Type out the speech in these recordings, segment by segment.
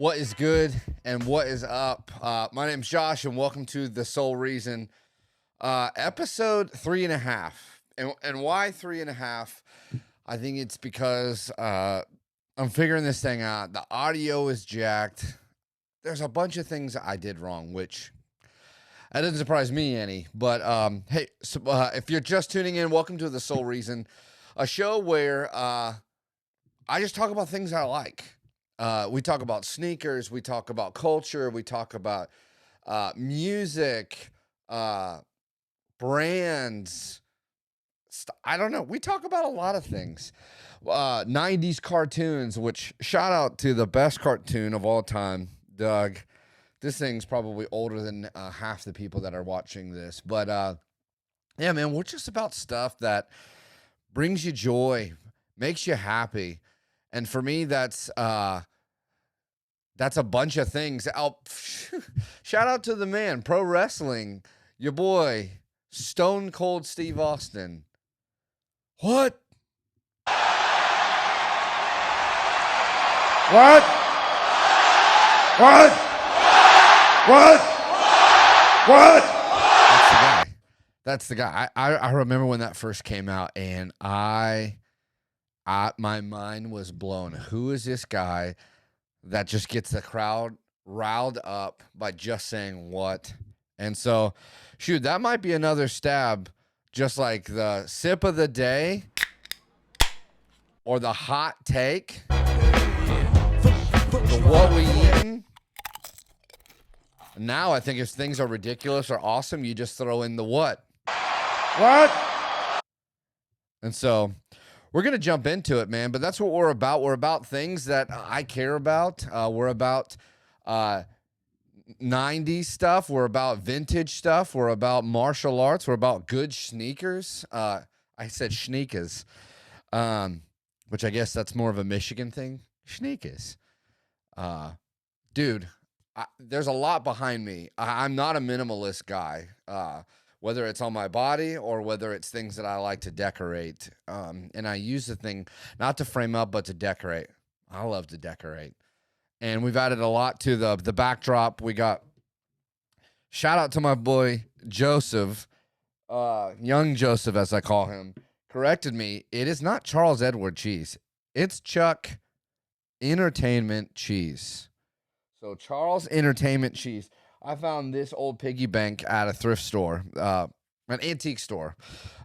What is good and what is up? My name's Josh, and welcome to The Sole Reason, episode 3.5. And why 3.5? I think it's because I'm figuring this thing out. The audio is jacked. There's a bunch of things I did wrong, which that doesn't surprise me any. But hey, so, if you're just tuning in, welcome to The Sole Reason, a show where I just talk about things I like. We talk about sneakers, we talk about culture, we talk about music, brands. I don't know. We talk about a lot of things. 90s cartoons, which shout out to the best cartoon of all time, Doug. This thing's probably older than half the people that are watching this. But yeah, man, we're just about stuff that brings you joy, makes you happy. And for me, that's a bunch of things. Shout out to the man, pro wrestling, your boy, Stone Cold Steve Austin. What? What? What? What? What? That's the guy. I remember when that first came out, and my mind was blown. Who is this guy that just gets the crowd riled up by just saying what? And so, shoot, that might be another stab, just like the sip of the day or the hot take. The what we eating. Now I think if things are ridiculous or awesome, you just throw in the what. What? And so we're going to jump into it, man, but that's what we're about. We're about things that I care about. We're about 90s stuff. We're about vintage stuff. We're about martial arts. We're about good sneakers. I said sneakers, which I guess that's more of a Michigan thing. Sneakers. Dude, there's a lot behind me. I'm not a minimalist guy. Whether it's on my body or whether it's things that I like to decorate. And I use the thing not to frame up, but to decorate. I love to decorate. And we've added a lot to the backdrop. We got, shout out to my boy, Joseph, young Joseph, as I call him, corrected me. It is not Charles Edward cheese. It's Chuck Entertainment cheese. So Charles Entertainment cheese. I found this old piggy bank at a thrift store, an antique store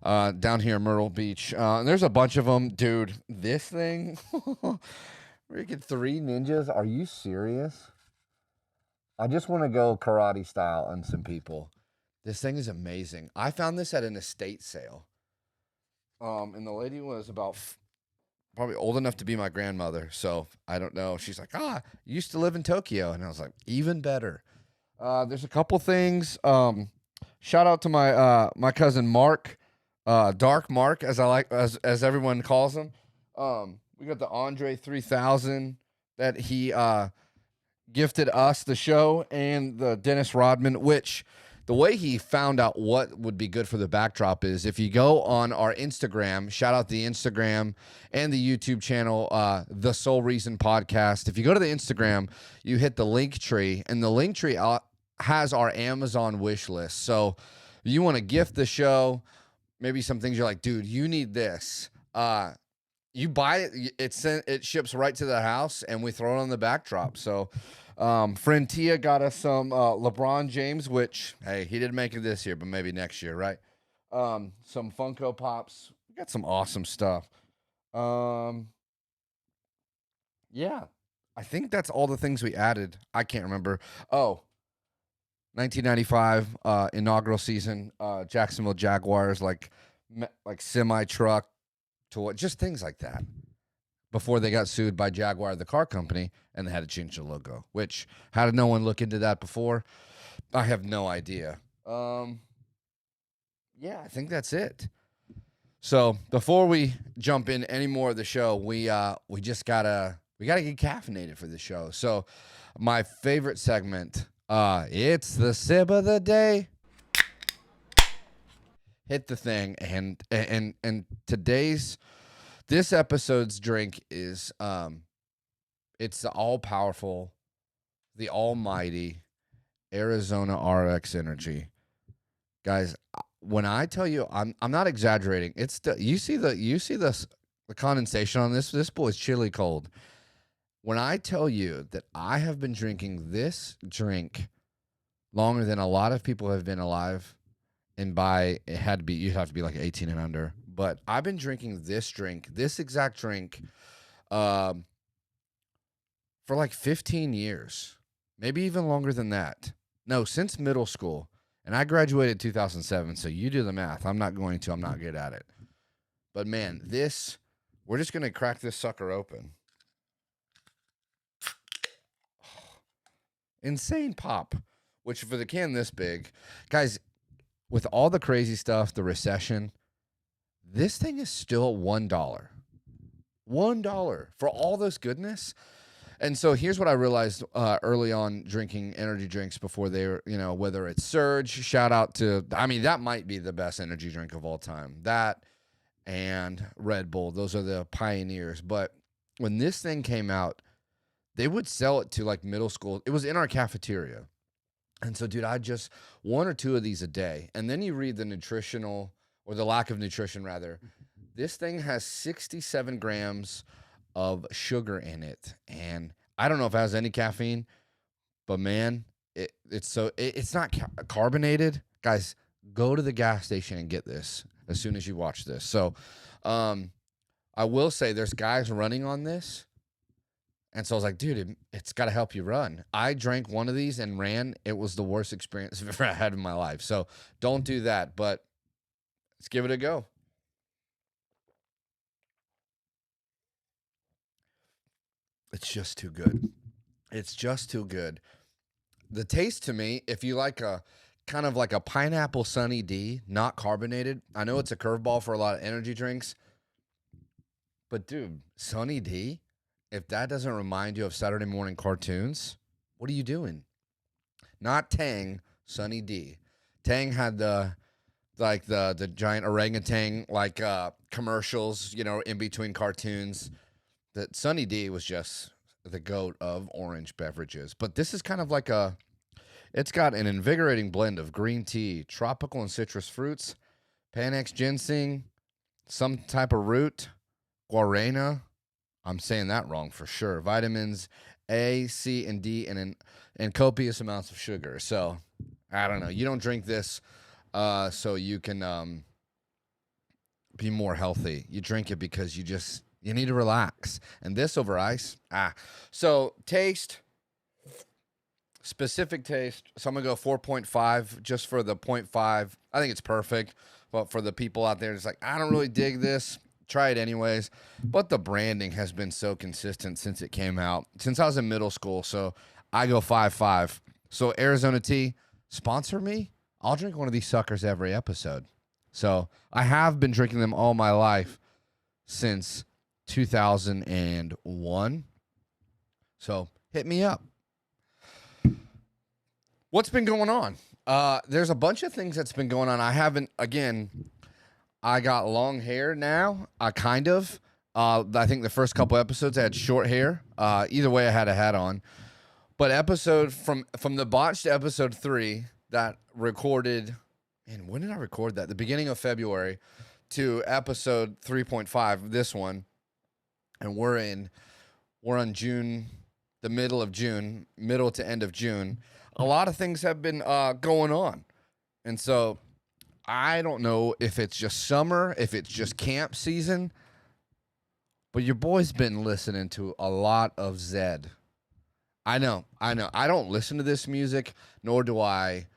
down here in Myrtle Beach. And there's a bunch of them. Dude, this thing, freaking 3 ninjas. Are you serious? I just want to go karate style on some people. This thing is amazing. I found this at an estate sale. And the lady was about probably old enough to be my grandmother. So I don't know. She's like, used to live in Tokyo. And I was like, even better. There's a couple things. Shout out to my cousin Mark, Dark Mark, as I like as everyone calls him. We got the Andre 3000 that he gifted us, the show, and the Dennis Rodman. Which the way he found out what would be good for the backdrop is if you go on our Instagram. Shout out the Instagram and the YouTube channel, The Sole Reason Podcast. If you go to the Instagram, you hit the link tree, and the link tree has our Amazon wish list. So you want to gift the show, maybe some things you're like, dude, you need this. You buy it, it ships right to the house, and we throw it on the backdrop. So friend Tia got us some LeBron James, which, hey, he didn't make it this year, but maybe next year, right? Some Funko Pops. We got some awesome stuff. Yeah, I think that's all the things we added. I can't remember. 1995 inaugural season, Jacksonville Jaguars, like semi truck to what, just things like that. Before they got sued by Jaguar, the car company, and they had to change the logo. Which, how did no one look into that before? I have no idea. Yeah, I think that's it. So before we jump in any more of the show, we just gotta get caffeinated for the show. So my favorite segment. It's the sip of the day. Hit the thing, and this episode's drink is it's the all powerful the almighty Arizona RX Energy. Guys, when I tell you, I'm not exaggerating. It's the condensation on this. This boy's chili cold. When I tell you that I have been drinking this drink longer than a lot of people have been alive, and by it had to be you'd have to be like 18 and under. But I've been drinking this exact drink, um, for like 15 years, maybe even longer than that. No, since middle school. And I graduated 2007, so you do the math. I'm not going to. I'm not good at it. But man, we're just going to crack this sucker open. Insane pop, which for the can this big, guys, with all the crazy stuff, the recession, this thing is still $1. $1 for all this goodness. And so here's what I realized early on drinking energy drinks before they were, whether it's Surge, shout out to, I mean, that might be the best energy drink of all time. That and Red Bull, those are the pioneers. But when this thing came out, they would sell it to like middle school. It was in our cafeteria. And so, dude, I just one or two of these a day. And then you read the nutritional, or the lack of nutrition rather. This thing has 67 grams of sugar in it, and I don't know if it has any caffeine, but man, it's not carbonated. Guys, go to the gas station and get this as soon as you watch this. So I will say there's guys running on this, and so I was like, dude, it's got to help you run. I drank one of these and ran. It was the worst experience I've ever had in my life. So don't do that, but let's give it a go. It's just too good. It's just too good. The taste to me, if you like a kind of like a pineapple Sunny D, not carbonated. I know it's a curveball for a lot of energy drinks, but dude, Sunny D, if that doesn't remind you of Saturday morning cartoons, what are you doing? Not Tang, Sunny D. Tang had the giant orangutan commercials, in between cartoons. That Sunny D was just the goat of orange beverages. But this is kind of like it's got an invigorating blend of green tea, tropical and citrus fruits, Panax ginseng, some type of root, guarana. I'm saying that wrong for sure. Vitamins A, C, and D, and copious amounts of sugar. So, I don't know. You don't drink this so you can be more healthy. You drink it because you need to relax. And this over ice. So taste, specific taste. So I'm going to go 4.5 just for the 0.5. I think it's perfect. But for the people out there, it's like, I don't really dig this. Try it anyways. But the branding has been so consistent since it came out. Since I was in middle school. So I go 5.5. So Arizona Tea, sponsor me. I'll drink one of these suckers every episode. So I have been drinking them all my life since 2001. So hit me up. What's been going on? There's a bunch of things that's been going on. I got long hair now. I think the first couple episodes I had short hair. Either way, I had a hat on. But episode from the botched episode 3 that recorded, and when did I record that? The beginning of February to episode 3.5, this one. And we're on June, the middle of June, middle to end of June. A lot of things have been going on. And so I don't know if it's just summer, if it's just camp season, but your boy's been listening to a lot of Zed. I know. I don't listen to this music, nor do I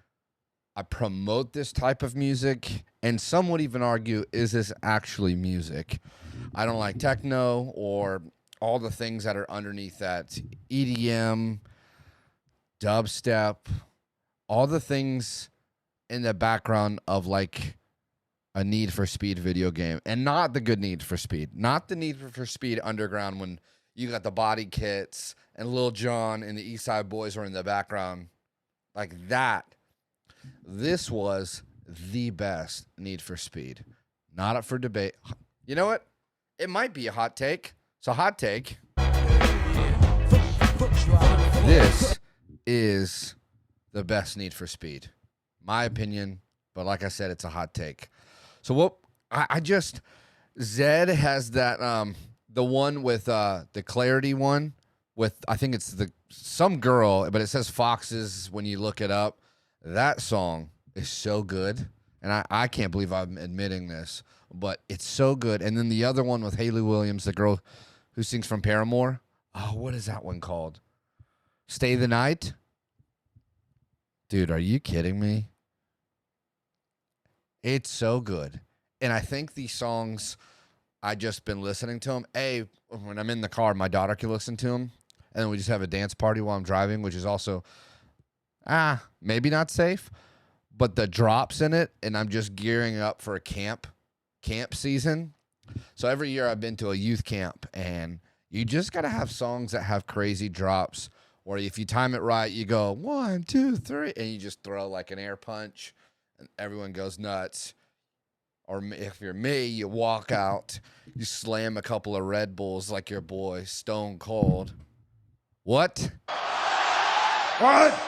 promote this type of music. And some would even argue, is this actually music? I don't like techno or all the things that are underneath that. EDM, dubstep, all the things in the background of like a Need for Speed video game. And not the good Need for Speed. Not the Need for Speed Underground when you got the body kits and Lil Jon and the East Side Boys are in the background. Like that. This was the best Need for Speed. Not up for debate. You know what? It might be a hot take. It's a hot take. This is the best Need for Speed. My opinion, but like I said, it's a hot take. So what I just Zed has that the one with the Clarity one with I think it's the some girl, but it says Foxes when you look it up. That song is so good. And I can't believe I'm admitting this, but it's so good. And then the other one with Haley Williams, the girl who sings from Paramore. Oh, what is that one called? Stay the Night? Dude, are you kidding me? It's so good. And I think these songs, I just been listening to them. When I'm in the car, my daughter can listen to them. And then we just have a dance party while I'm driving, which is also, maybe not safe. But the drops in it, and I'm just gearing up for a camp season. So every year I've been to a youth camp, and you just got to have songs that have crazy drops. Or if you time it right, you go 1, 2, 3, and you just throw like an air punch, and everyone goes nuts. Or if you're me, you walk out, you slam a couple of Red Bulls like your boy Stone Cold. What? What?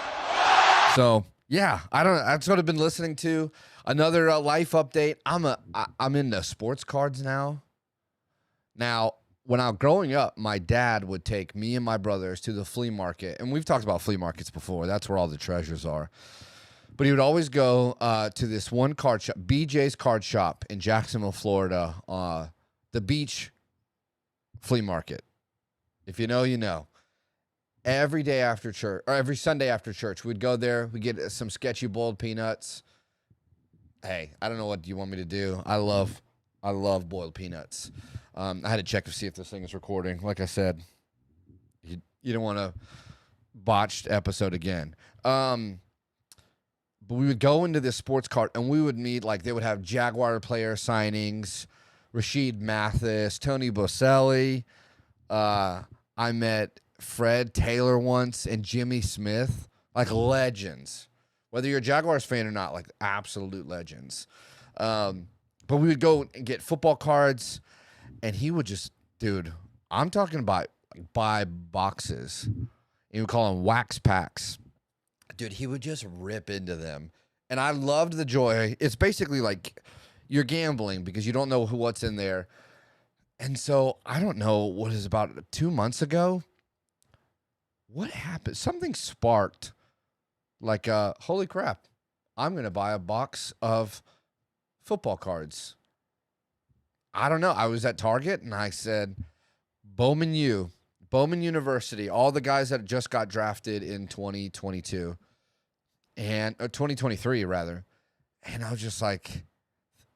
So yeah, I don't know. That's what I've been listening to. Another life update. I'm into sports cards now. Now, when I was growing up, my dad would take me and my brothers to the flea market, and we've talked about flea markets before. That's where all the treasures are. But he would always go to this one card shop, BJ's Card Shop in Jacksonville, Florida, the beach flea market. If you know, you know. Every day after church, or every Sunday after church, we'd go there. We'd get some sketchy boiled peanuts. Hey, I don't know what you want me to do. I love boiled peanuts. I had to check to see if this thing is recording. Like I said, you don't want a botched episode again. But we would go into this sports card, and we would meet, like, they would have Jaguar player signings, Rashid Mathis, Tony Boselli. I met Fred Taylor once and Jimmy Smith, like legends. Whether you're a Jaguars fan or not, like absolute legends. But we would go and get football cards, and he would just, dude, I'm talking about like buy boxes. He would call them wax packs. Dude, he would just rip into them. And I loved the joy. It's basically like you're gambling because you don't know what's in there. And so I don't know what is about 2 months ago. What happened? Something sparked. Like, holy crap, I'm going to buy a box of football cards. I don't know. I was at Target, and I said, Bowman University, all the guys that just got drafted in 2022, and 2023, rather. And I was just like,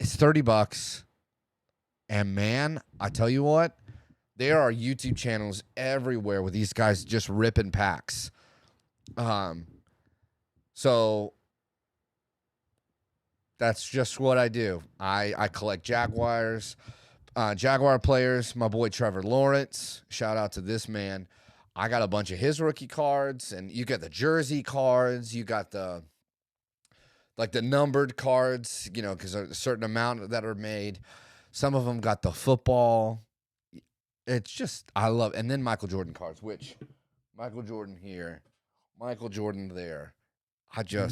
it's $30. And, man, I tell you what, there are YouTube channels everywhere with these guys just ripping packs. So that's just what I do. I collect Jaguar players. My boy Trevor Lawrence, shout out to this man. I got a bunch of his rookie cards, and you got the jersey cards. You got the numbered cards, because there's a certain amount that are made. Some of them got the football. It's just, I love, and then Michael Jordan cards, which Michael Jordan here, Michael Jordan there. I think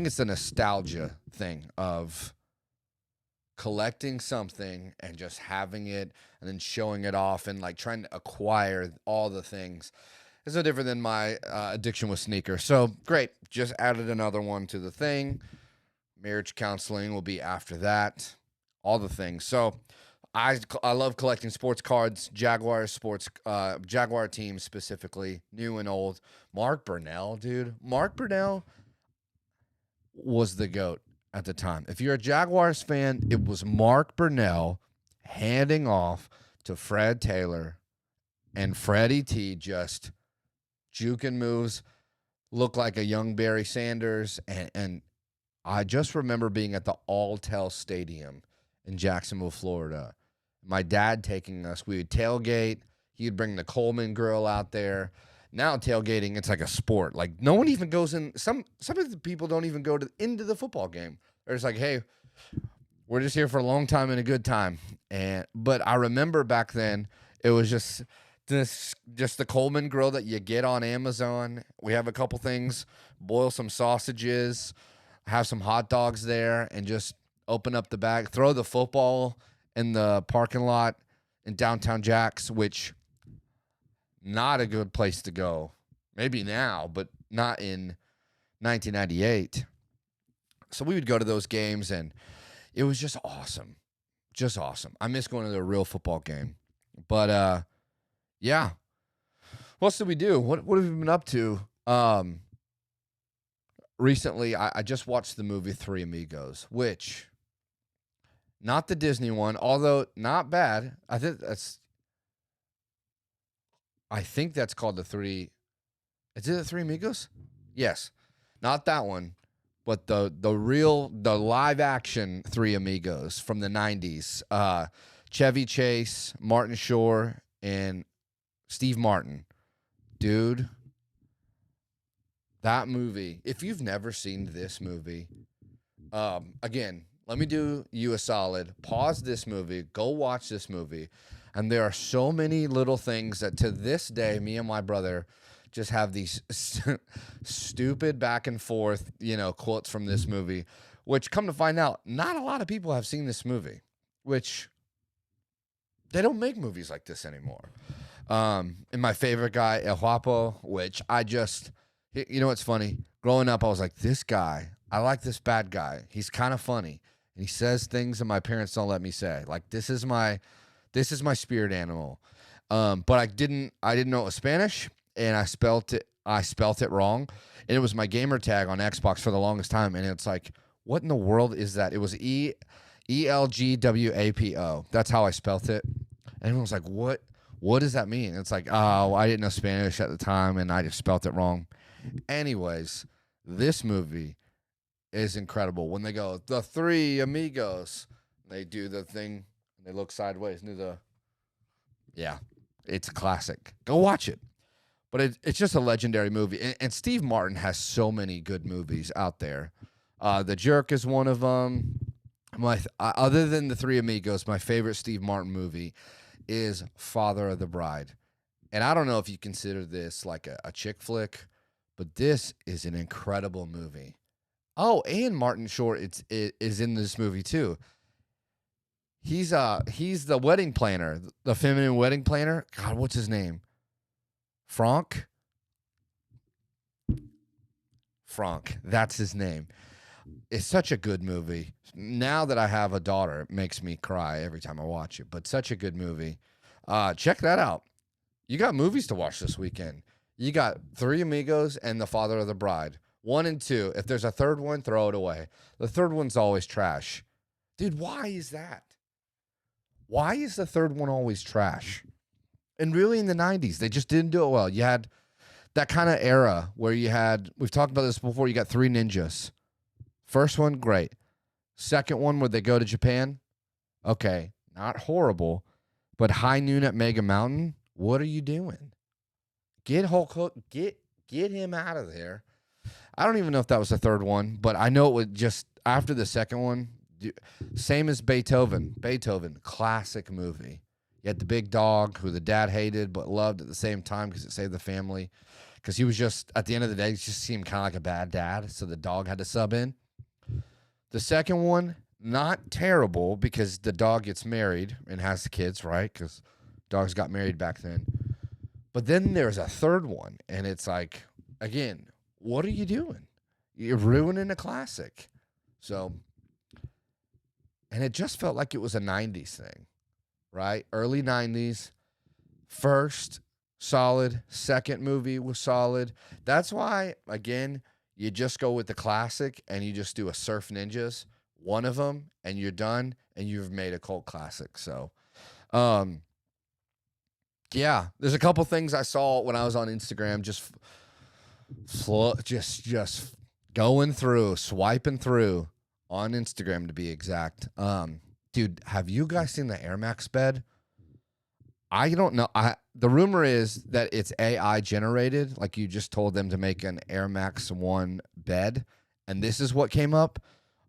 it's the nostalgia thing of collecting something and just having it and then showing it off and like trying to acquire all the things. It's no different than my addiction with sneakers. So great. Just added another one to the thing. Marriage counseling will be after that. All the things. So I love collecting sports cards, Jaguar teams specifically, new and old. Mark Burnell, dude. Mark Burnell was the GOAT at the time. If you're a Jaguars fan, it was Mark Burnell handing off to Fred Taylor, and Freddie T just juking moves, looked like a young Barry Sanders, and I just remember being at the Alltel Stadium in Jacksonville, Florida. My dad taking us. We would tailgate. He'd bring the Coleman grill out there. Now tailgating, it's like a sport. Like no one even goes in. Some of the people don't even go into the football game. They're just like, hey, we're just here for a long time and a good time. But I remember back then it was just This just the Coleman grill that you get on Amazon. We have a couple things. Boil some sausages, have some hot dogs there, and just open up the bag. Throw the football in the parking lot in downtown Jax, which not a good place to go. Maybe now, but not in 1998. So we would go to those games, and it was just awesome. Just awesome. I miss going to a real football game. But yeah. What else did we do? What have we been up to? Recently, I just watched the movie Three Amigos, which not the Disney one, although not bad. I think that's called the Three. Is it the Three Amigos? Yes. Not that one, but the live action Three Amigos from the 90s. Chevy Chase, Martin Shore, and Steve Martin. Dude, that movie, if you've never seen this movie, again, let me do you a solid. Pause this movie, go watch this movie. And there are so many little things that to this day, me and my brother just have these stupid back and forth, quotes from this movie, which come to find out, not a lot of people have seen this movie, which they don't make movies like this anymore. And my favorite guy, El Guapo, which what's funny? Growing up, I was like, this guy, I like this bad guy. He's kind of funny. And he says things that my parents don't let me say. Like, this is my spirit animal. But I didn't know it was Spanish, and I spelt it wrong. And it was my gamer tag on Xbox for the longest time. And it's like, what in the world is that? It was Elgwapo. That's how I spelt it. And everyone was like, what does that mean? It's like, oh, I didn't know Spanish at the time, and I just spelt it wrong. Anyways, this movie is incredible. When they go, the Three Amigos, they do the thing, and they look sideways. Yeah, it's a classic. Go watch it. But it's just a legendary movie. And Steve Martin has so many good movies out there. The Jerk is one of them. Other than the Three Amigos, my favorite Steve Martin movie is Father of the Bride. And I don't know if you consider this like a chick flick, but this is an incredible movie. Oh, and Martin Short is in this movie too. He's the wedding planner, the feminine wedding planner. God, what's his name? Franck, that's his name. It's such a good movie. Now that I have a daughter, it makes me cry every time I watch it, but such a good movie. Check that out. You got movies to watch this weekend. You got Three Amigos and The Father of the Bride. 1 and 2. If there's a third one, throw it away. The third one's always trash. Dude, why is that? Why is the third one always trash? And really in the 90s, they just didn't do it well. You had that kind of era where we've talked about this before, you got Three Ninjas. First one, great. Second one, where they go to Japan, okay, not horrible. But High Noon at Mega Mountain, what are you doing? Get Hulk Hogan, get him out of there. I don't even know if that was the third one, but I know it was just after the second one. Same as Beethoven. Classic movie. You had the big dog who the dad hated but loved at the same time because it saved the family. Because he was just, at the end of the day, he just seemed kind of like a bad dad, so the dog had to sub in. The second one, not terrible because the dog gets married and has the kids, right? Because dogs got married back then. But then there's a third one, and it's like, again, what are you doing? You're ruining a classic. So, and it just felt like it was a 90s thing, right? Early 90s. First, solid. Second movie was solid. That's why, again, you just go with the classic and you just do a Surf Ninjas, one of them, and you're done, and you've made a cult classic. So, yeah, there's a couple things I saw when I was on Instagram, just going through, swiping through on Instagram to be exact. Dude, have you guys seen the Air Max bed? I don't know. The rumor is that it's AI generated. Like you just told them to make an Air Max 1 bed, and this is what came up.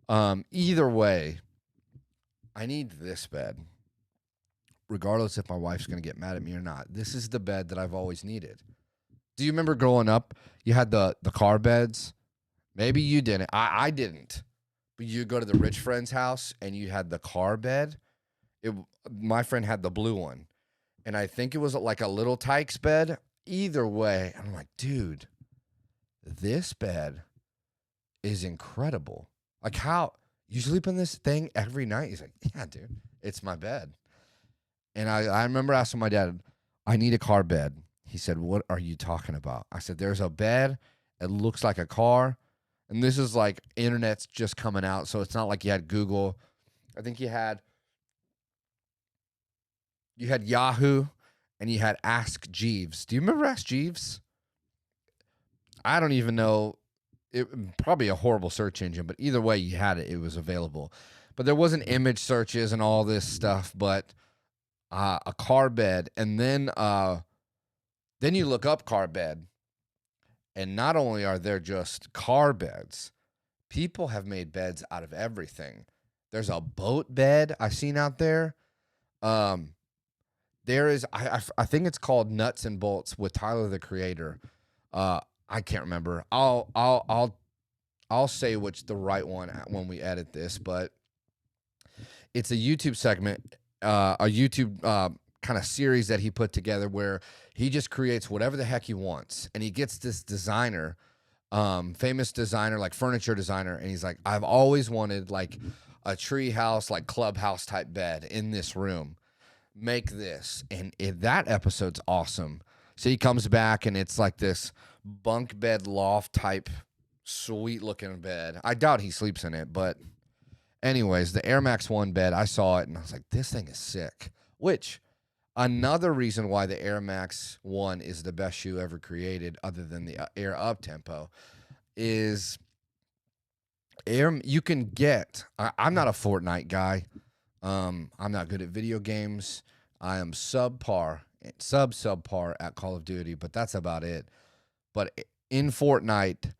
Either way, I need this bed. regardless if my wife's going to get mad at me or not, this is the bed that I've always needed. Do you remember growing up, you had the car beds? Maybe you didn't. I didn't. But you go to the rich friend's house and you had the car bed. My friend had the blue one. And I think it was like a little Tykes bed. Either way, I'm like, dude, this bed is incredible. Like, how you sleep in this thing every night? He's like, yeah, dude, it's my bed. And I remember asking my dad, I need a car bed. He said, what are you talking about? I said, there's a bed. It looks like a car. And this is like internet's just coming out. So it's not like you had Google. I think you had Yahoo and you had Ask Jeeves. Do you remember Ask Jeeves? I don't even know. It probably a horrible search engine, but either way you had it, it was available. But there wasn't image searches and all this stuff, but a car bed. And then you look up car bed, and not only are there just car beds, people have made beds out of everything. There's a boat bed I've seen out there. There is, I think it's called Nuts and Bolts with Tyler the Creator. I can't remember. I'll say which the right one when we edit this, but it's a YouTube segment, a YouTube kind of series that he put together where he just creates whatever the heck he wants, and he gets this designer, famous designer, like furniture designer, and he's like, I've always wanted like a tree house, like clubhouse type bed in this room. Make this, and that episode's awesome. So he comes back, and it's like this bunk bed loft type sweet looking bed. I doubt he sleeps in it, but anyways, the Air Max 1 bed, I saw it and I was like, this thing is sick. Which, another reason why the Air Max 1 is the best shoe ever created, other than the Air Up Tempo, is you can get, I'm not a Fortnite guy. I'm not good at video games. I am subpar at Call of Duty, but that's about it. But in Fortnite,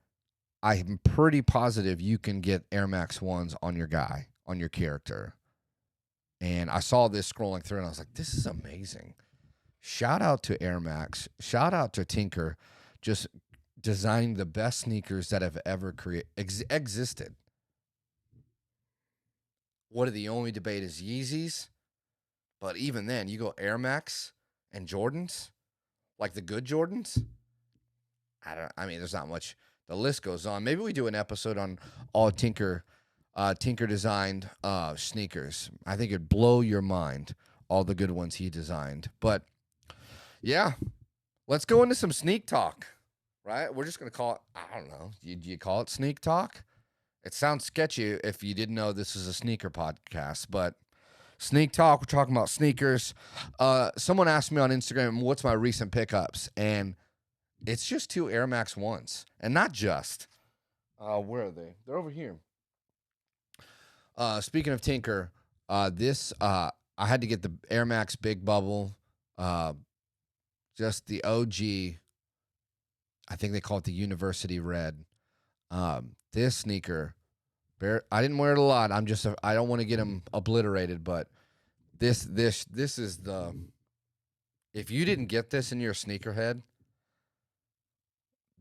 I'm pretty positive you can get Air Max 1s on your guy, on your character. And I saw this scrolling through, and I was like, this is amazing. Shout out to Air Max. Shout out to Tinker, just designing the best sneakers that have ever existed. What are the only debate is Yeezys, but even then, you go Air Max and Jordans, like the good Jordans. I mean, there's not much. The list goes on. Maybe we do an episode on all Tinker designed sneakers. I think it'd blow your mind, all the good ones he designed. But yeah, let's go into some sneak talk, right? We're just gonna call it, I don't know. Do you call it sneak talk? It sounds sketchy if you didn't know this is a sneaker podcast, but sneak talk, we're talking about sneakers. Someone asked me on Instagram, what's my recent pickups? And it's just 2 Air Max 1s. And not just. Where are they? They're over here. Speaking of Tinker, I had to get the Air Max Big Bubble. Just the OG. I think they call it the University Red. This sneaker, I didn't wear it a lot. I don't want to get them obliterated, but this is the. If you didn't get this in your sneakerhead,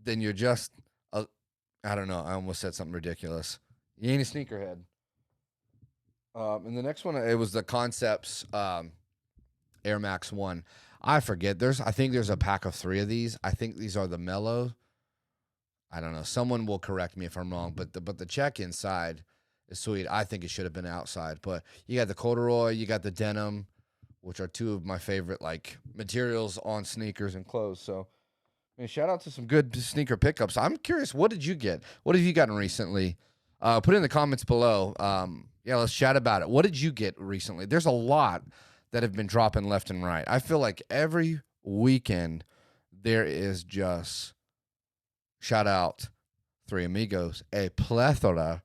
then you're just, I don't know. I almost said something ridiculous. You ain't a sneakerhead. And the next one, it was the Concepts Air Max 1. I forget. I think there's a pack of 3 of these. I think these are the Mellow. I don't know. Someone will correct me if I'm wrong, but the check inside is sweet. I think it should have been outside, but you got the corduroy, you got the denim, which are 2 of my favorite like materials on sneakers and clothes. So, I mean, shout out to some good sneaker pickups. I'm curious, what did you get? What have you gotten recently? Put it in the comments below. Yeah, let's chat about it. What did you get recently? There's a lot that have been dropping left and right. I feel like every weekend there is just, shout out 3 Amigos, a plethora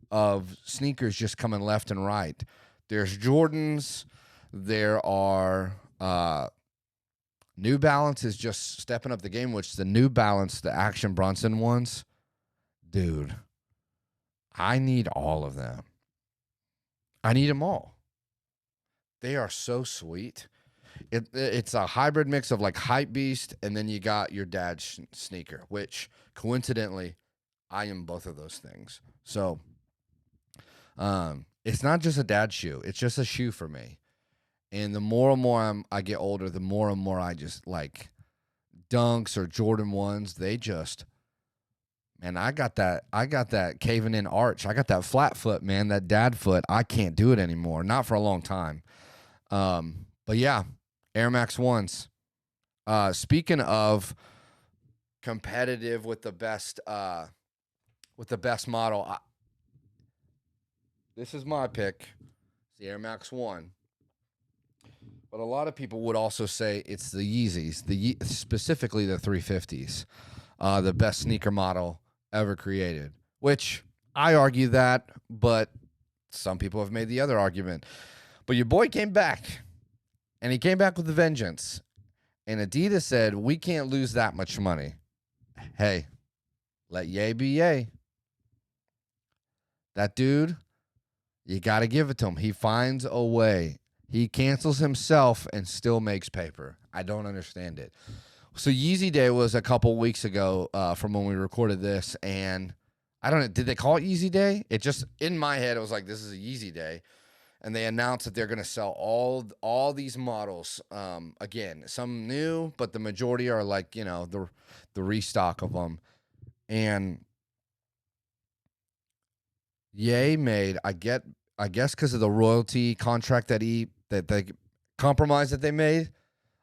of sneakers just coming left and right. There's Jordans. There are New Balance is just stepping up the game, which the New Balance, the Action Bronson ones, dude, I need all of them. I need them all. They are so sweet. It's a hybrid mix of like Hype Beast, and then you got your dad's sneaker, which coincidentally, I am both of those things. So, it's not just a dad shoe; it's just a shoe for me. And the more and more I get older, the more and more I just like Dunks or Jordan ones. They just, man, I got that. I got that caving in arch. I got that flat foot, man. That dad foot. I can't do it anymore. Not for a long time. But yeah, Air Max ones. Speaking of competitive with the best model, this is my pick. It's the Air Max One. But a lot of people would also say it's the Yeezys, specifically the 350s, the best sneaker model ever created. Which I argue that, but some people have made the other argument. But your boy came back, and he came back with a vengeance. And Adidas said, we can't lose that much money. Hey, let Ye be Ye. That dude, you got to give it to him. He finds a way. He cancels himself and still makes paper. I don't understand it. So Yeezy Day was a couple weeks ago from when we recorded this, and I don't know, did they call it Yeezy Day? It just, in my head, it was like, this is a Yeezy Day. And they announced that they're going to sell all these models. Again, some new, but the majority are like, you know, the restock of them. And Ye made, I guess because of the royalty contract that the compromise that they made,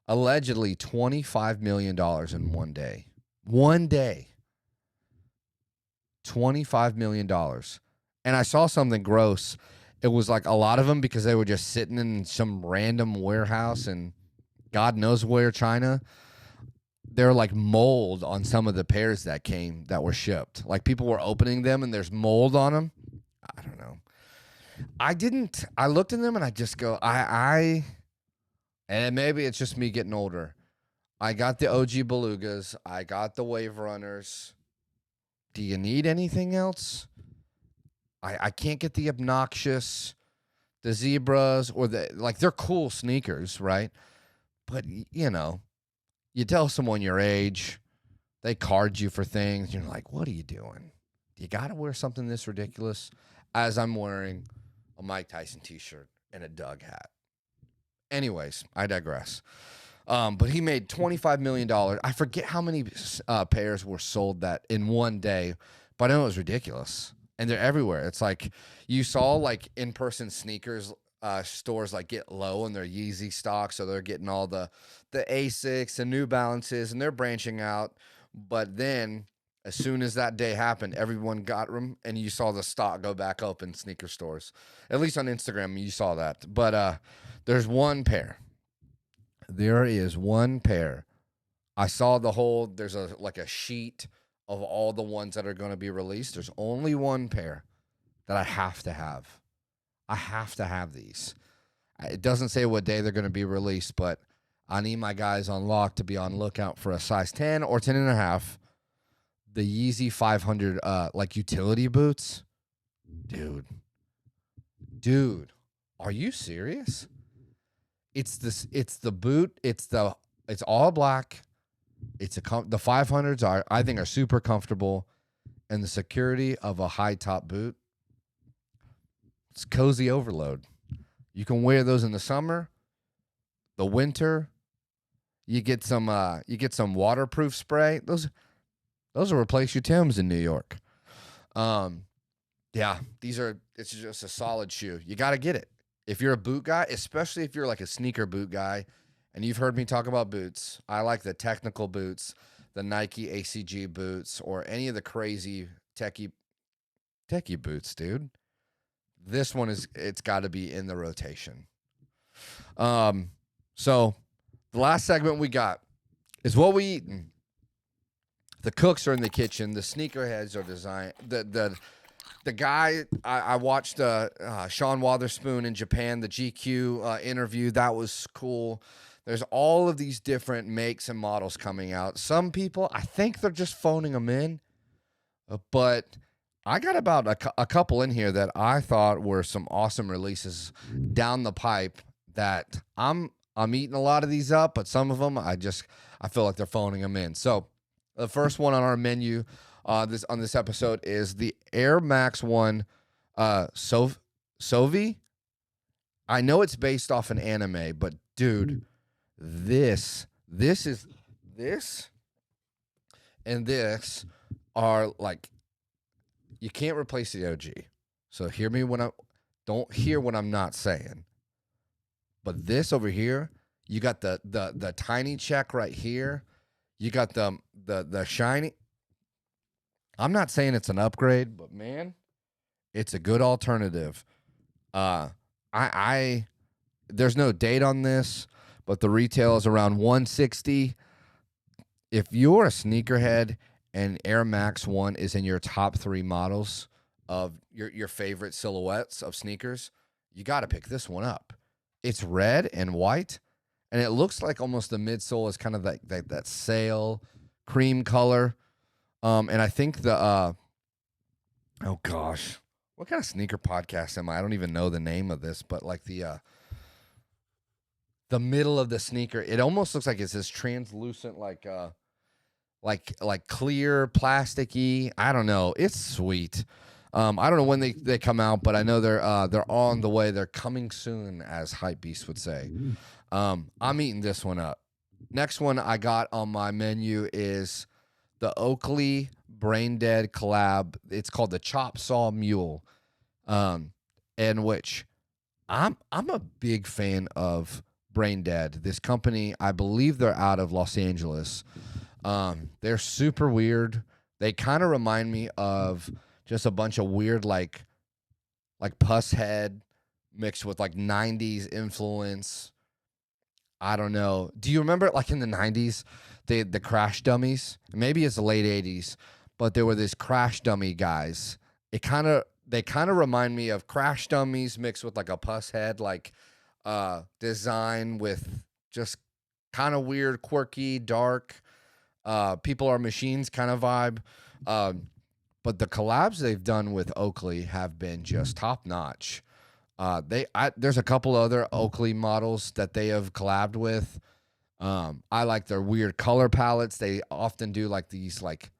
allegedly $25 million in one day. One day. $25 million. And I saw something gross. It was like a lot of them because they were just sitting in some random warehouse in God knows where, China. They're like mold on some of the pairs that were shipped. Like people were opening them and there's mold on them. I don't know. I looked in them and I just go, and maybe it's just me getting older. I got the OG Belugas. I got the Wave Runners. Do you need anything else? I can't get the obnoxious, the zebras, or they're cool sneakers, right? But, you know, you tell someone your age, they card you for things. You're like, what are you doing? Do you got to wear something this ridiculous? As I'm wearing a Mike Tyson t-shirt and a Doug hat. Anyways, I digress. But he made $25 million. I forget how many pairs were sold that in one day, but I know it was ridiculous. And they're everywhere. It's like you saw like in-person sneakers stores like get low in their Yeezy stock, so they're getting all the Asics and New Balances, and they're branching out. But then as soon as that day happened, everyone got them, and you saw the stock go back up in sneaker stores. At least on Instagram, you saw that. But there's one pair. There is one pair. I saw there's a sheet of all the ones that are going to be released. There's only one pair that I have to have. I have to have these. It doesn't say what day they're going to be released, but I need my guys on lock to be on lookout for a size 10 or 10 and a half. The Yeezy 500 like utility boots. Dude, are you serious? It's the boot, it's all black. The 500s I think are super comfortable, and the security of a high top boot. It's cozy overload. You can wear those in the summer, the winter. You get some waterproof spray. Those will replace your Timbs in New York. Yeah, it's just a solid shoe. You got to get it. If you're a boot guy, especially if you're like a sneaker boot guy, and you've heard me talk about boots, I like the technical boots, the Nike ACG boots, or any of the crazy techie boots, dude. This one it's got to be in the rotation. So the last segment we got is what we eating. The cooks are in the kitchen. The sneakerheads are designed. The guy I watched Sean Wotherspoon in Japan, the GQ interview. That was cool. There's all of these different makes and models coming out. Some people, I think they're just phoning them in, but I got about a couple in here that I thought were some awesome releases down the pipe that I'm eating a lot of these up, but some of them I feel like they're phoning them in. So the first one on our menu this episode is the Air Max One Sovi. I know it's based off an anime, but dude, this and this are like, you can't replace the OG. So hear me when I don't hear what I'm not saying. But this over here, you got the tiny check right here. You got the shiny. I'm not saying it's an upgrade, but man, it's a good alternative. I there's no date on this, but the retail is around 160. If you're a sneakerhead and Air Max One is in your top 3 models of your favorite silhouettes of sneakers, you got to pick this one up. It's red and white, and it looks like almost the midsole is kind of that sail cream color. And I think oh gosh, what kind of sneaker podcast am I? I don't even know the name of this, but like the middle of the sneaker, it almost looks like it's this translucent, like clear plasticky. I don't know. It's sweet. I don't know when they come out, but I know they're on the way. They're coming soon, as Hype Beast would say. I'm eating this one up. Next one I got on my menu is the Oakley Brain Dead collab. It's called the Chop Saw Mule, in which I'm a big fan of Brain Dead. This company, I believe they're out of Los Angeles. They're super weird. They kind of remind me of just a bunch of weird like Puss Head mixed with like 90s influence. I don't know. Do you remember like in the 90s, the Crash Dummies? Maybe it's the late 80s, but there were these Crash Dummy guys. They kind of remind me of Crash Dummies mixed with like a Puss Head like design with just kind of weird, quirky, dark People Are Machines kind of vibe. But the collabs they've done with Oakley have been just top notch. There's a couple other Oakley models that they have collabed with. I like their weird color palettes. They often do like these, like,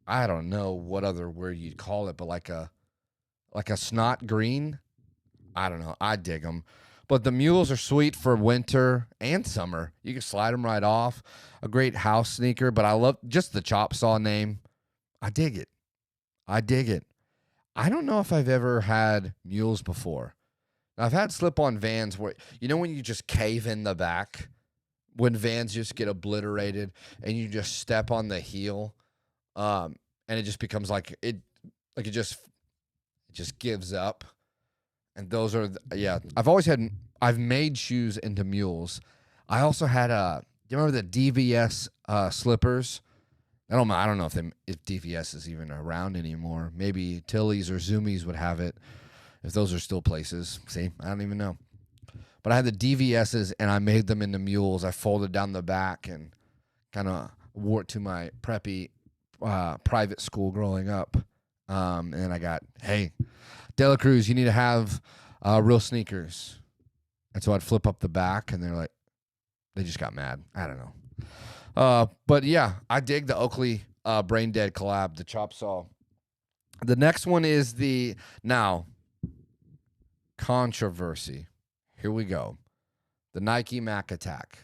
I don't know what other word you'd call it, but like a snot green. I don't know. I dig them. But the mules are sweet for winter and summer. You can slide them right off. A great house sneaker, but I love just the Chop Saw name. I dig it. I dig it. I don't know if I've ever had mules before. I've had slip-on Vans where, when you just cave in the back, when Vans just get obliterated and you just step on the heel, and it just becomes it just gives up. And those are, I've made shoes into mules. I also had do you remember the DVS slippers? I don't know if DVS is even around anymore. Maybe Tilly's or Zoomies would have it if those are still places. See, I don't even know. But I had the DVSs and I made them into mules. I folded down the back and kind of wore it to my preppy private school growing up. And I got, hey, Dela Cruz, you need to have real sneakers. And so I'd flip up the back and they just got mad. I don't know. But yeah, I dig the Oakley Brain Dead collab, the Chop Saw. The next one is now controversy. Here we go. The Nike Mac Attack.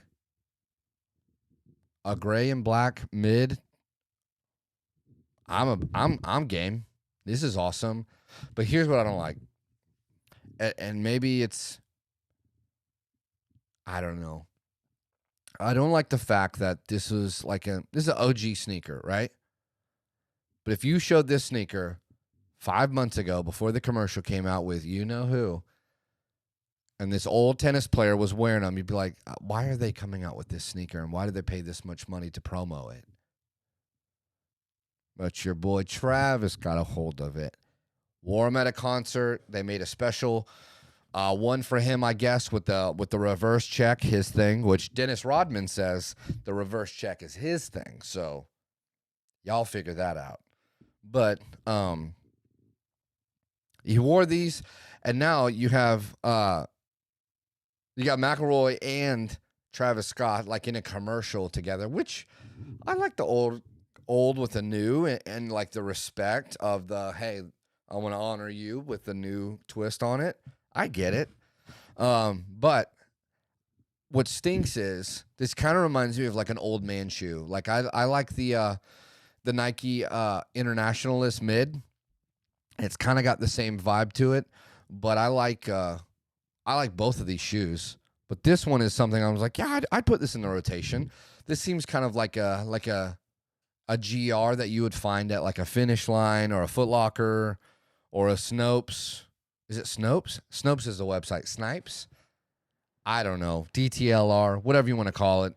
A gray and black mid. I'm game. This is awesome. But here's what I don't like. And maybe it's, I don't know. I don't like the fact that this is an OG sneaker, right? But if you showed this sneaker 5 months ago before the commercial came out with you know who, and this old tennis player was wearing them, you'd be like, why are they coming out with this sneaker and why did they pay this much money to promo it? But your boy Travis got a hold of it. Wore them at a concert. They made a special one for him, I guess, with the reverse check, his thing, which Dennis Rodman says the reverse check is his thing. So y'all figure that out. But he wore these, and now you have You got McElroy and Travis Scott like in a commercial together, which I like the old with the new and like the respect of the hey, I want to honor you with the new twist on it. I get it. But what stinks is this kind of reminds me of like an old man shoe. Like I like the Nike Internationalist mid. It's kind of got the same vibe to it, but I like both of these shoes. But this one is something I was like, yeah, I'd put this in the rotation. This seems kind of like a GR that you would find at like a Finish Line or a Foot Locker or a Snopes. Is it Snopes? Snopes is the website. Snipes? I don't know. DTLR, whatever you want to call it.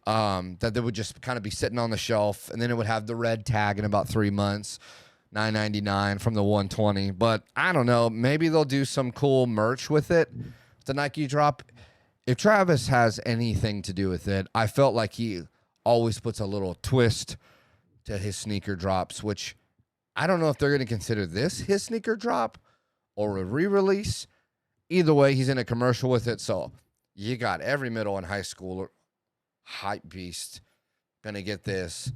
That they would just kind of be sitting on the shelf, and then it would have the red tag in about 3 months. $9.99 from the 120. But I don't know. Maybe they'll do some cool merch with it. The Nike drop. If Travis has anything to do with it, I felt like he always puts a little twist to his sneaker drops, which I don't know if they're going to consider this his sneaker drop or a re-release. Either way, he's in a commercial with it. So you got every middle and high schooler hype beast going to get this.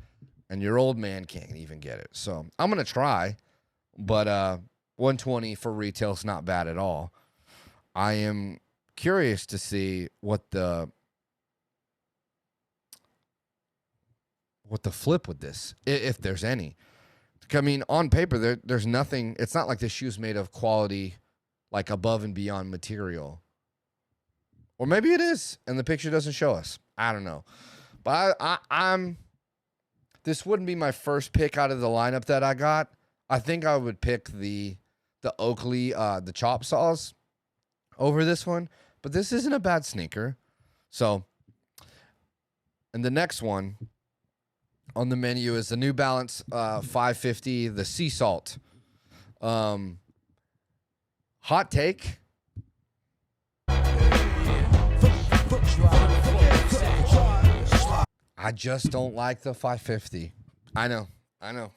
And your old man can't even get it. So I'm going to try, but 120 for retail is not bad at all. I am curious to see what the flip with this, if there's any. I mean, on paper, there's nothing. It's not like this shoe's made of quality, like above and beyond material. Or maybe it is, and the picture doesn't show us. I don't know. But I'm this wouldn't be my first pick out of the lineup that I got. I think I would pick the Oakley, the chop saws over this one. But this isn't a bad sneaker. So, and the next one on the menu is the New Balance 550, the Sea Salt. Hot take. I just don't like the 550. I know. I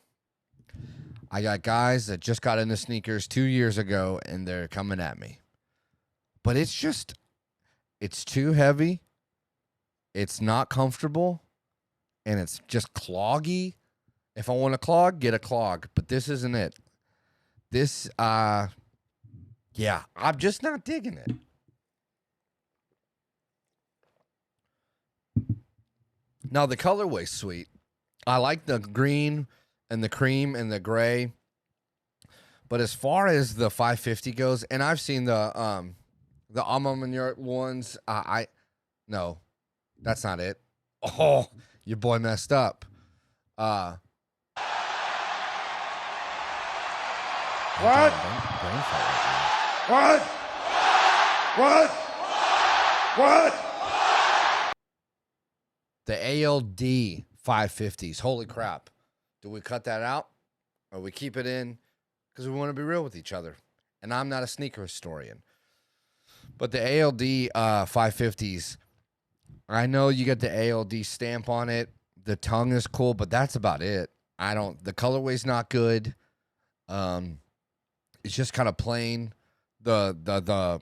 got guys that just got into sneakers 2 years ago, and they're coming at me. But it's too heavy. It's not comfortable, and it's just cloggy. If I want a clog, get a clog. But this isn't it. This, yeah, I'm just not digging it. Now, the colorway's sweet. I like the green and the cream and the gray. But as far as the 550 goes, and I've seen the Alma ones, no, that's not it. Oh, your boy messed up. What? Brain fart right What? What? the ALD 550s. Holy crap. Do we cut that out or we keep it in? Because we want to be real with each other. And I'm not a sneaker historian. But the ALD 550s, I know you get the ALD stamp on it. The tongue is cool, but that's about it. The colorway's not good. It's just kind of plain. The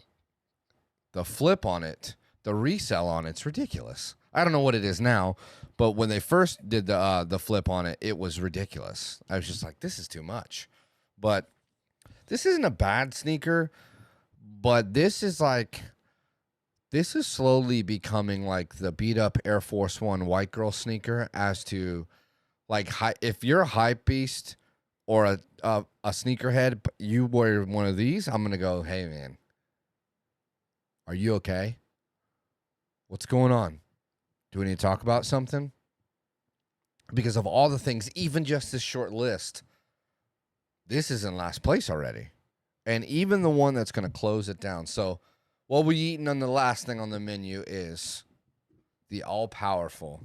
flip on it, the resell on it's ridiculous. I don't know what it is now, but when they first did the flip on it, it was ridiculous. I was just like, this is too much. But this isn't a bad sneaker, but this is slowly becoming like the beat up Air Force One white girl sneaker. As to like, if you're a hype beast or a sneakerhead, you wear one of these, I'm gonna go, hey man, are you okay? What's going on? Do we need to talk about something? Because of all the things, even just this short list, this is in last place already. And even the one that's going to close it down. So what we eating on the last thing on the menu is the all-powerful,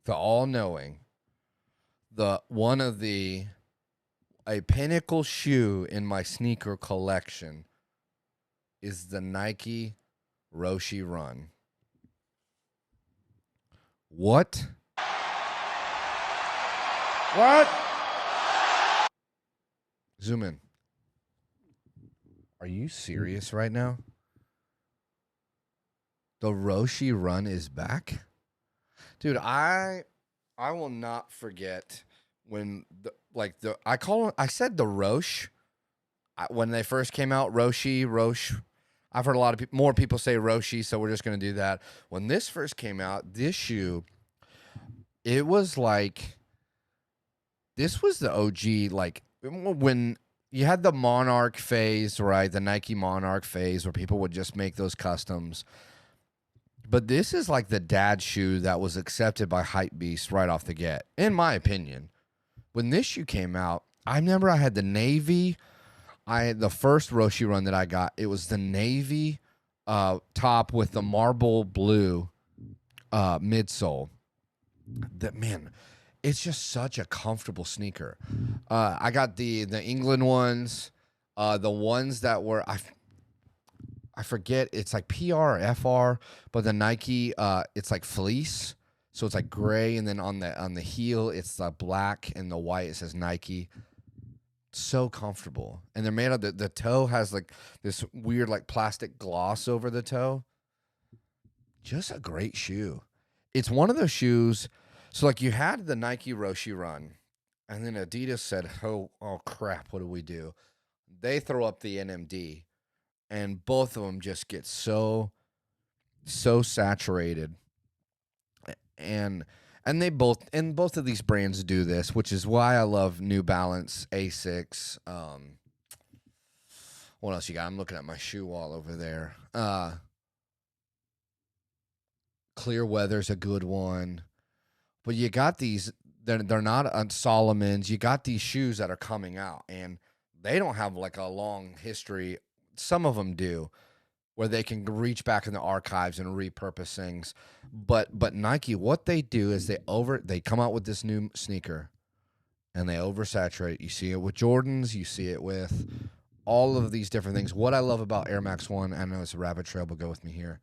the all-knowing, a pinnacle shoe in my sneaker collection is the Nike Roshe Run. What? What? Zoom in. Are you serious right now? The Roshe run is back. Dude, I will not forget when I said the Roche when they first came out, Roche. I've heard a lot of more people say Roshi, so we're just going to do that. When this first came out, this shoe, it was like, this was the OG, like, when you had the Monarch phase, right? The Nike Monarch phase where people would just make those customs. But this is like the dad shoe that was accepted by hype beasts right off the get, in my opinion. When this shoe came out, I remember I had the navy. The first Roshi run that I got, it was the navy top with the marble blue midsole. That, man, it's just such a comfortable sneaker. I got the England ones, the ones that were I forget, it's like PR or FR, but the Nike it's like fleece. So it's like gray, and then on the heel it's black, and the white it says Nike. So comfortable, and they're made of the toe has like this weird like plastic gloss over the toe. Just a great shoe. It's one of those shoes. So like you had the Nike Roshe run, and then Adidas said, oh crap, what do we do? They throw up the NMD, and both of them just get so saturated, and both of these brands do this, which is why I love New Balance, Asics. What else you got? I'm looking at my shoe wall over there. Clear Weather's a good one, but you got these. They're not on Solomon's. You got these shoes that are coming out, and they don't have like a long history. Some of them do, where they can reach back in the archives and repurpose things. But Nike, what they do is they come out with this new sneaker, and they oversaturate. You see it with Jordans, you see it with all of these different things. What I love about Air Max 1, I know it's a rabbit trail, but go with me here.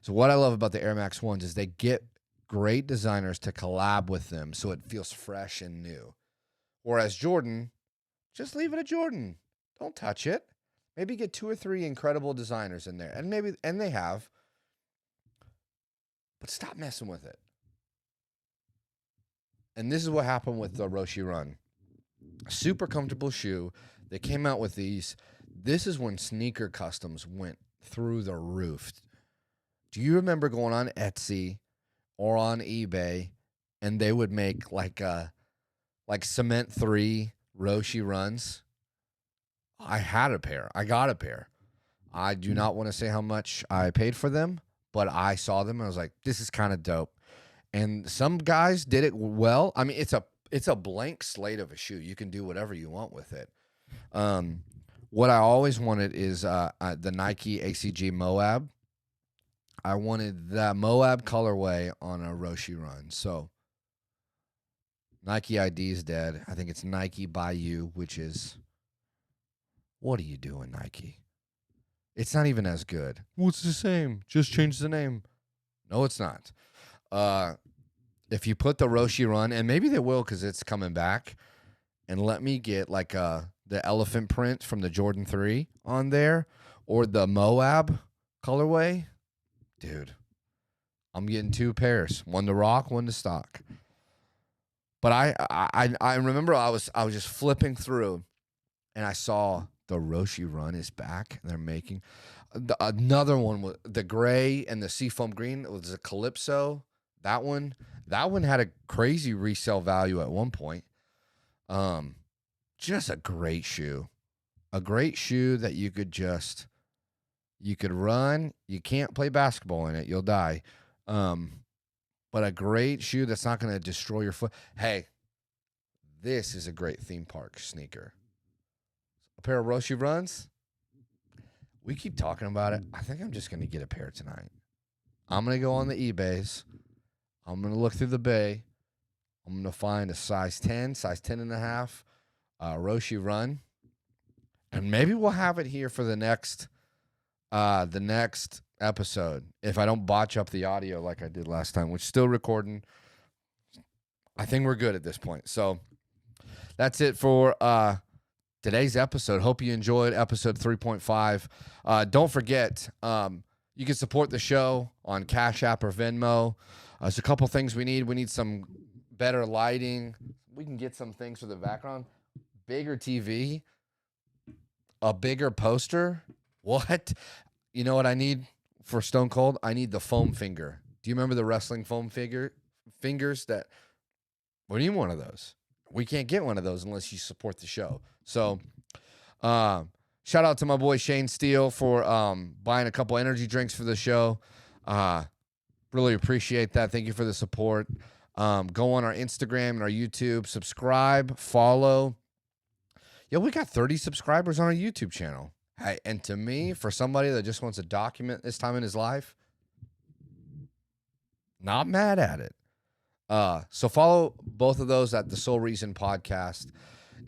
So what I love about the Air Max 1s is they get great designers to collab with them so it feels fresh and new. Whereas Jordan, just leave it at Jordan. Don't touch it. Maybe get 2 or 3 incredible designers in there. And they have. But stop messing with it. And this is what happened with the Roshe Run. Super comfortable shoe. They came out with these. This is when sneaker customs went through the roof. Do you remember going on Etsy or on eBay, and they would make like Cement 3 Roshe runs? I had a pair. I got a pair. I do not want to say how much I paid for them, but I saw them and I was like, this is kind of dope. And some guys did it well. I mean, it's a blank slate of a shoe. You can do whatever you want with it. What I always wanted is the Nike ACG Moab. I wanted that Moab colorway on a Roshe run. So Nike ID is dead. I think it's Nike by you, which is, what are you doing, Nike? It's not even as good. Well, it's the same. Just change the name. No, it's not. If you put the Roshe run, and maybe they will because it's coming back, and let me get like the elephant print from the Jordan 3 on there, or the Moab colorway, dude, I'm getting 2 pairs, one to rock, one to stock. But I remember I was just flipping through, and I saw the Roshe run is back. They're making another one with the gray and the seafoam green. It was a Calypso. That one had a crazy resale value at one point. Just a great shoe. A great shoe that you could run. You can't play basketball in it. You'll die. But a great shoe that's not going to destroy your foot. Hey, this is a great theme park sneaker. A pair of Roshe runs. We keep talking about it. I think I'm just going to get a pair tonight. I'm going to go on the eBays. I'm going to look through the bay. I'm going to find a size 10, size 10 and a half, Roshe run. And maybe we'll have it here for the next episode. If I don't botch up the audio like I did last time, which is still recording. I think we're good at this point. So that's it for today's episode. Hope you enjoyed episode 3.5. Don't forget, You can support the show on Cash App or Venmo. There's a couple things we need. We need some better lighting. We can get some things for the background. Bigger TV, a bigger poster. What? You know what I need for Stone Cold? I need the foam finger. Do you remember the wrestling foam fingers that we need one of those. We can't get one of those unless you support the show. So shout out to my boy Shane Steele for buying a couple energy drinks for the show. Really appreciate that. Thank you for the support. Go on our Instagram and our YouTube, subscribe, follow. Yeah, we got 30 subscribers on our YouTube channel. Hey, and to me, for somebody that just wants to document this time in his life, not mad at it. So follow both of those at the Soul Reason Podcast.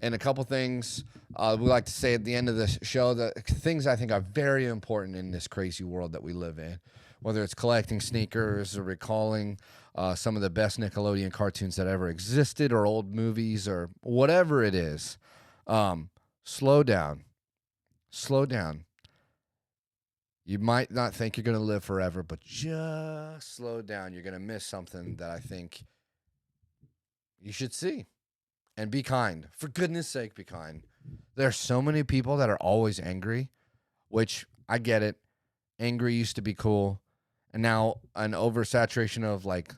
And a couple things we like to say at the end of the show, the things I think are very important in this crazy world that we live in, whether it's collecting sneakers or recalling some of the best Nickelodeon cartoons that ever existed or old movies or whatever it is. Slow down. Slow down. You might not think you're going to live forever, but just slow down. You're going to miss something that I think you should see. And be kind. For goodness sake, be kind. There are so many people that are always angry, which I get it. Angry used to be cool. And now an oversaturation of like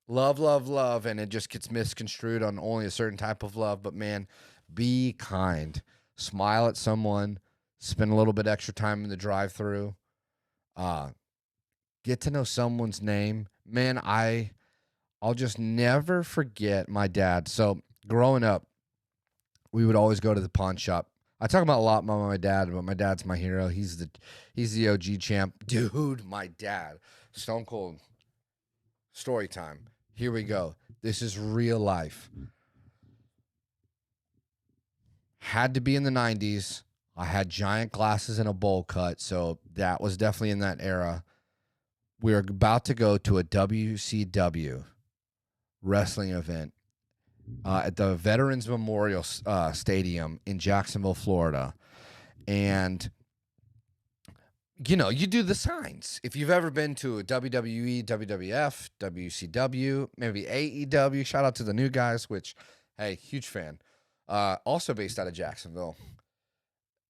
love, love, love, and it just gets misconstrued on only a certain type of love. But man, be kind. Smile at someone. Spend a little bit extra time in the drive-thru. Get to know someone's name. Man, I'll just never forget my dad. So growing up, we would always go to the pawn shop. I talk about a lot about my dad, but my dad's my hero. He's the OG champ. Dude, my dad. Stone Cold. Story time. Here we go. This is real life. Had to be in the 90s. I had giant glasses and a bowl cut, so that was definitely in that era. We were about to go to a WCW wrestling event at the Veterans Memorial Stadium in Jacksonville, Florida. And, you know, you do the signs. If you've ever been to a WWE, WWF, WCW, maybe AEW, shout out to the new guys, which, hey, huge fan. Also based out of Jacksonville.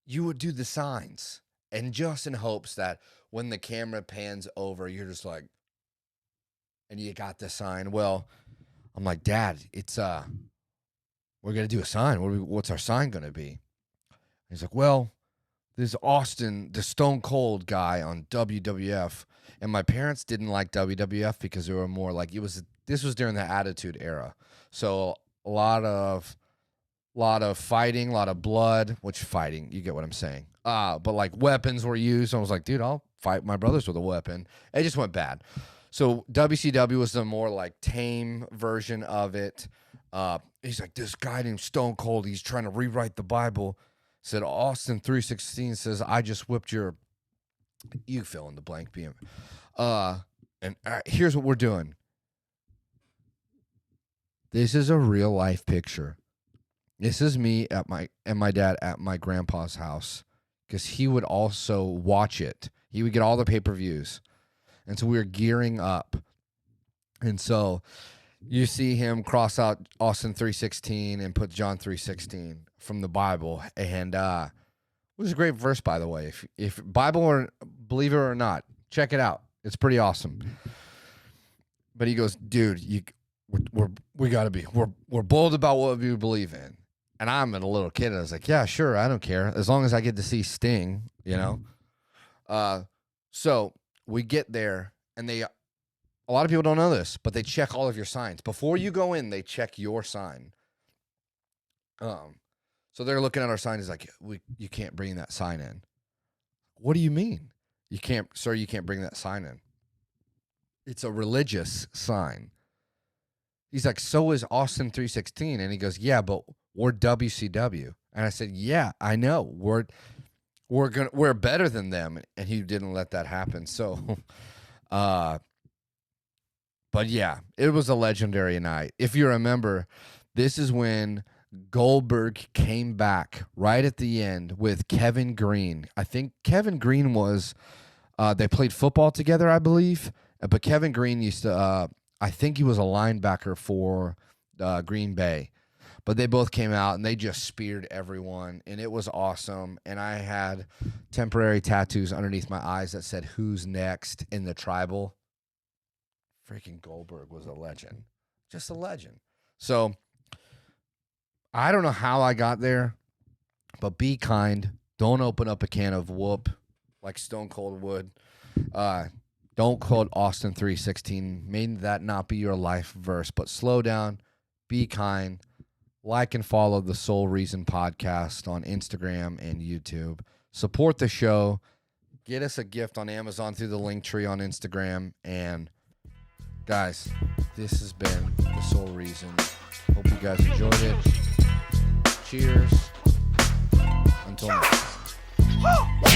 You would do the signs, and just in hopes that when the camera pans over, you're just like, and you got the sign. Well, I'm like, Dad, it's we're gonna do a sign. What's our sign gonna be? He's like, well, this Austin, the Stone Cold guy on WWF, and my parents didn't like WWF because they were more like this was during the Attitude Era, so a lot of fighting, a lot of blood, which fighting, you get what I'm saying. But like weapons were used. I was like, dude, I'll fight my brothers with a weapon. It just went bad. So WCW was the more like tame version of it. He's like, this guy named Stone Cold, he's trying to rewrite the Bible. Said Austin 3:16 says, I just whipped your, you fill in the blank PM. And here's what we're doing. This is a real life picture. This is me and my dad at my grandpa's house, because he would also watch it. He would get all the pay-per-views. And so we were gearing up. And so you see him cross out Austin 3:16 and put John 3:16 from the Bible. And it was a great verse, by the way. If Bible, or believe it or not, check it out. It's pretty awesome. But he goes, dude, we got to be, we're bold about what we believe in. And I'm a little kid. I was like, yeah, sure. I don't care. As long as I get to see Sting, you know? So we get there, and a lot of people don't know this, but they check all of your signs. Before you go in, they check your sign. So they're looking at our sign. He's like, you can't bring that sign in. What do you mean? You can't, sir, you can't bring that sign in. It's a religious sign. He's like, so is Austin 3:16. And he goes, yeah, but we're WCW. And I said, yeah, I know. We're better than them. And he didn't let that happen. So, but yeah, it was a legendary night. If you remember, this is when Goldberg came back right at the end with Kevin Green. I think Kevin Green was They played football together, I believe. But Kevin Green used to, I think he was a linebacker for Green Bay. But they both came out and they just speared everyone, and it was awesome. And I had temporary tattoos underneath my eyes that said "Who's next" in the tribal. Freaking Goldberg was a legend, just a legend. So I don't know how I got there, but be kind. Don't open up a can of whoop like Stone Cold would. Don't quote Austin 3:16. May that not be your life verse, but slow down. Be kind. Like and follow the Soul Reason podcast on Instagram and YouTube. Support the show. Get us a gift on Amazon through the link tree on Instagram. And guys, this has been the Soul Reason. Hope you guys enjoyed it. Cheers. Until next time.